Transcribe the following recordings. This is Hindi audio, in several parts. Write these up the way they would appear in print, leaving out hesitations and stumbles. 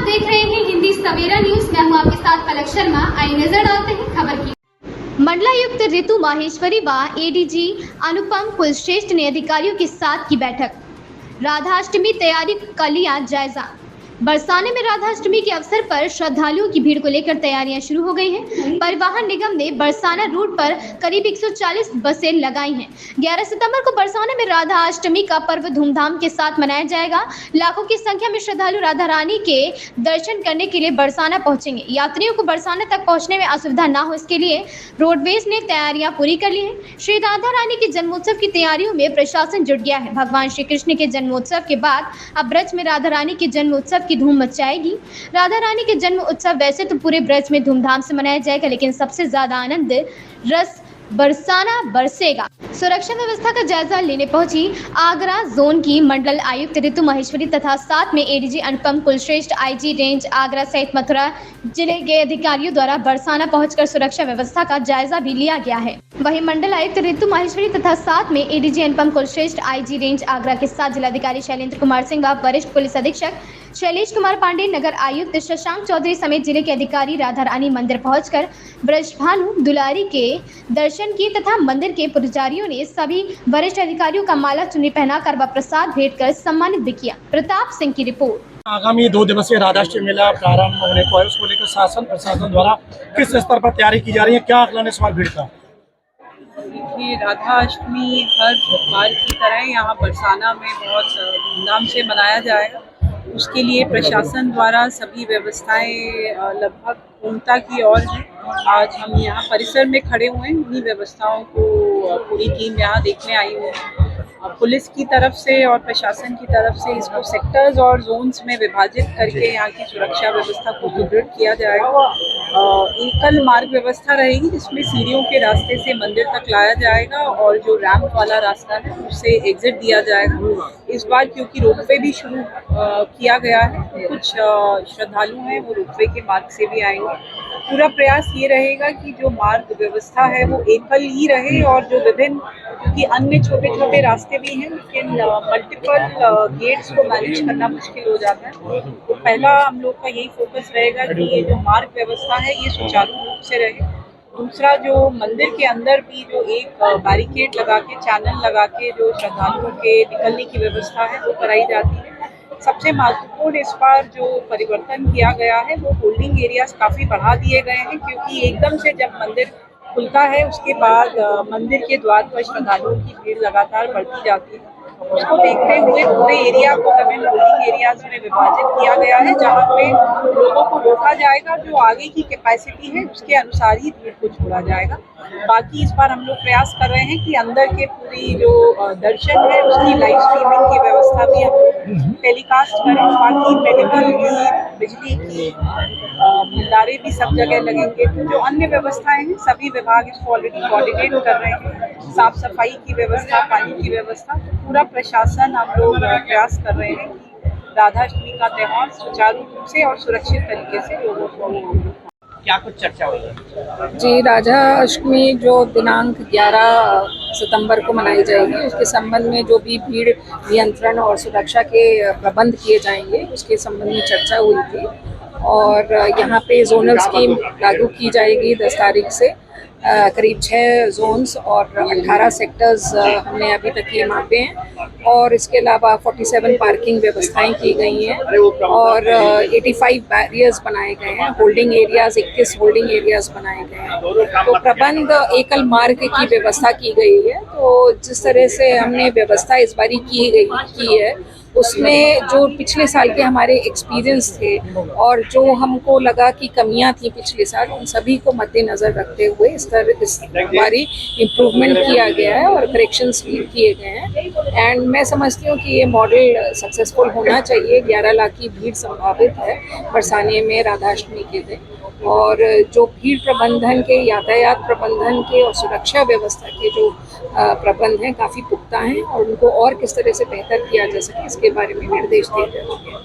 आप देख रहे हैं हिंदी सवेरा न्यूज। मैं हूं आपके साथ पलक शर्मा। आइए नजर डालते हैं खबर की। मंडलायुक्त ऋतु माहेश्वरी व एडीजी अनुपम कुलश्रेष्ठ ने अधिकारियों के साथ की बैठक। राधाष्टमी तैयारी का लिया जायजा। बरसाने में राधाष्टमी के अवसर पर श्रद्धालुओं की भीड़ को लेकर तैयारियां शुरू हो गई हैं। परिवहन निगम ने बरसाना रूट पर करीब 140 बसें लगाई हैं। 11 सितंबर को बरसाने में राधाष्टमी का पर्व धूमधाम के साथ मनाया जाएगा। लाखों की संख्या में श्रद्धालु राधा रानी के दर्शन करने के लिए बरसाना पहुंचेंगे। यात्रियों को बरसाने तक पहुंचने में असुविधा न हो, इसके लिए रोडवेज ने तैयारियां पूरी कर ली हैं। श्री राधा रानी के जन्मोत्सव की तैयारियों में प्रशासन जुट गया है। भगवान श्री कृष्ण के जन्मोत्सव के बाद अब ब्रज में राधा रानी के जन्मोत्सव की धूम मच जाएगी। राधा रानी के जन्म उत्सव वैसे तो पूरे ब्रज में धूमधाम से मनाया जाएगा, लेकिन सबसे ज्यादा आनंद रस बरसाना बरसेगा। सुरक्षा व्यवस्था का जायजा लेने पहुंची आगरा जोन की मंडल आयुक्त ऋतु माहेश्वरी तथा साथ में एडीजी अनुपम कुलश्रेष्ठ, आईजी रेंज आगरा सहित मथुरा जिले के अधिकारियों द्वारा बरसाना पहुंचकर सुरक्षा व्यवस्था का जायजा भी लिया गया है। वहीं मंडल आयुक्त ऋतु माहेश्वरी तथा साथ में एडीजी अनुपम कुलश्रेष्ठ, आईजी रेंज आगरा के साथ जिलाधिकारी शैलेंद्र कुमार सिंह व वरिष्ठ पुलिस अधीक्षक शैलेश कुमार पांडे, नगर आयुक्त शशांक चौधरी समेत जिले के अधिकारी राधा रानी मंदिर पहुंचकर ब्रजभानु दुलारी के दर्शन किए तथा मंदिर के पुजारियों ने सभी वरिष्ठ अधिकारियों का माला चुन्नी पहनाकर व प्रसाद भेंट कर सम्मानित भी किया। प्रताप सिंह की रिपोर्ट। आगामी 2 दिवसीय राधाष्टमी मेला प्रारंभ होने को है, उसको लेकर शासन प्रशासन द्वारा किस स्तर पर तैयारी की जा रही है, क्या आकलन है सवाल भीड़ का? देखिए, राधाष्टमी हर बार की तरह यहाँ बरसाना में बहुत धूमधाम से मनाया जाएगा। उसके लिए प्रशासन द्वारा सभी व्यवस्थाएं लगभग पूर्णता की ओर है। आज हम यहाँ परिसर में खड़े हुए हैं, उन्हीं व्यवस्थाओं को पूरी टीम यहाँ देखने आई हुई है। पुलिस की तरफ से और प्रशासन की तरफ से इसको सेक्टर्स और जोन्स में विभाजित करके यहाँ की सुरक्षा व्यवस्था को सुदृढ़ किया जाएगा। एकल मार्ग व्यवस्था रहेगी जिसमें सीढ़ियों के रास्ते से मंदिर तक लाया जाएगा और जो रैंप वाला रास्ता है उससे एग्जिट दिया जाएगा। इस बार क्योंकि रोपवे भी शुरू किया गया है, कुछ श्रद्धालु हैं वो रोपवे के मार्ग से भी आएंगे। पूरा प्रयास ये रहेगा कि जो मार्ग व्यवस्था है वो एकल ही रहे और जो विभिन्न, क्योंकि अन्य छोटे छोटे रास्ते भी हैं लेकिन मल्टीपल गेट्स को मैनेज करना मुश्किल हो जाता है। तो पहला हम लोग का यही फोकस रहेगा कि ये जो मार्ग व्यवस्था है ये सुचारू रूप से रहे। दूसरा, जो मंदिर के अंदर भी जो एक बैरिकेड लगा के, चैनल लगा के जो श्रद्धालुओं के निकलने की व्यवस्था है वो कराई जाती है। सबसे महत्वपूर्ण इस बार जो परिवर्तन किया गया है वो होल्डिंग एरियाज काफ़ी बढ़ा दिए गए हैं, क्योंकि एकदम से जब मंदिर खुलता है उसके बाद मंदिर के द्वार पर श्रद्धालुओं की भीड़ लगातार बढ़ती जाती है। उसको देखते हुए पूरे एरिया को विभिन्न होल्डिंग एरियाज में विभाजित किया गया है, जहाँ पे लोगों को रोका जाएगा। जो आगे की कैपेसिटी है उसके अनुसार ही भीड़ को छोड़ा जाएगा। बाकी इस बार हम लोग प्रयास कर रहे हैं कि अंदर के पूरी जो दर्शन है उसकी लाइव स्ट्रीमिंग की व्यवस्था भी हम टेलीकास्ट करें। बाकी मेडिकल की, बिजली की भंडारे भी सब जगह लगेंगे। जो अन्य व्यवस्थाएं हैं सभी विभाग इसको ऑलरेडी कोऑर्डिनेट कर रहे हैं। साफ सफाई की व्यवस्था, पानी की व्यवस्था, पूरा प्रशासन हम लोग प्रयास कर रहे हैं कि राधाष्टमी का त्यौहार सुचारू रूप से और सुरक्षित तरीके से लोगों को। क्या कुछ चर्चा हुई है? जी, राधाष्टमी जो दिनांक 11 सितंबर को मनाई जाएगी, उसके संबंध में जो भी भीड़ नियंत्रण और सुरक्षा के प्रबंध किए जाएंगे उसके संबंध में चर्चा हुई थी। और यहाँ पे जोनल स्कीम लागू की जाएगी 10 तारीख से। करीब 6 जोन्स और 18 सेक्टर्स हमने अभी तक ये मापे हैं। और इसके अलावा 47 पार्किंग व्यवस्थाएं की गई हैं और 85 बैरियर्स बनाए गए हैं। होल्डिंग एरियाज 21 होल्डिंग एरियाज बनाए गए हैं। तो प्रबंध एकल मार्ग की व्यवस्था की गई है। तो जिस तरह से हमने व्यवस्था इस बारी की है उसमें जो पिछले साल के हमारे एक्सपीरियंस थे और जो हमको लगा कि कमियां थी पिछले साल, उन सभी को मद्देनज़र रखते हुए इस बारी इम्प्रूवमेंट किया गया है और करेक्शंस किए गए हैं। एंड मैं समझती हूँ कि ये मॉडल सक्सेसफुल होना चाहिए। 11 लाख की भीड़ संभावित है बरसाने में राधाष्टमी के दिन। और जो भीड़ प्रबंधन के, यातायात प्रबंधन के और सुरक्षा व्यवस्था के जो प्रबंध हैं काफ़ी पुख्ता हैं और उनको और किस तरह से बेहतर किया जा सके इसके बारे में निर्देश दिए जा चुके हैं।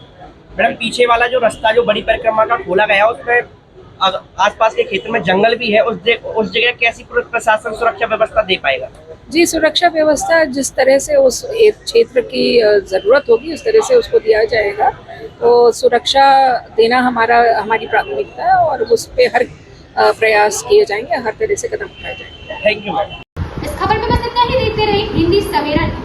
मैडम, पीछे वाला जो रास्ता जो बड़ी परिक्रमा का खोला गया उसमें आसपास के क्षेत्र में जंगल भी है, उस जगह कैसी प्रशासन सुरक्षा व्यवस्था दे पाएगा? जी, सुरक्षा व्यवस्था जिस तरह से उस एक क्षेत्र की ज़रूरत होगी उस तरह से उसको दिया जाएगा। तो सुरक्षा देना हमारी प्राथमिकता है और उस पे हर प्रयास किए जाएंगे, हर तरह से कदम उठाए जाएंगे। Thank you ma'am. इस खबर में बस इतना ही। देखते रहिए हिंदी सवेरा न्यूज।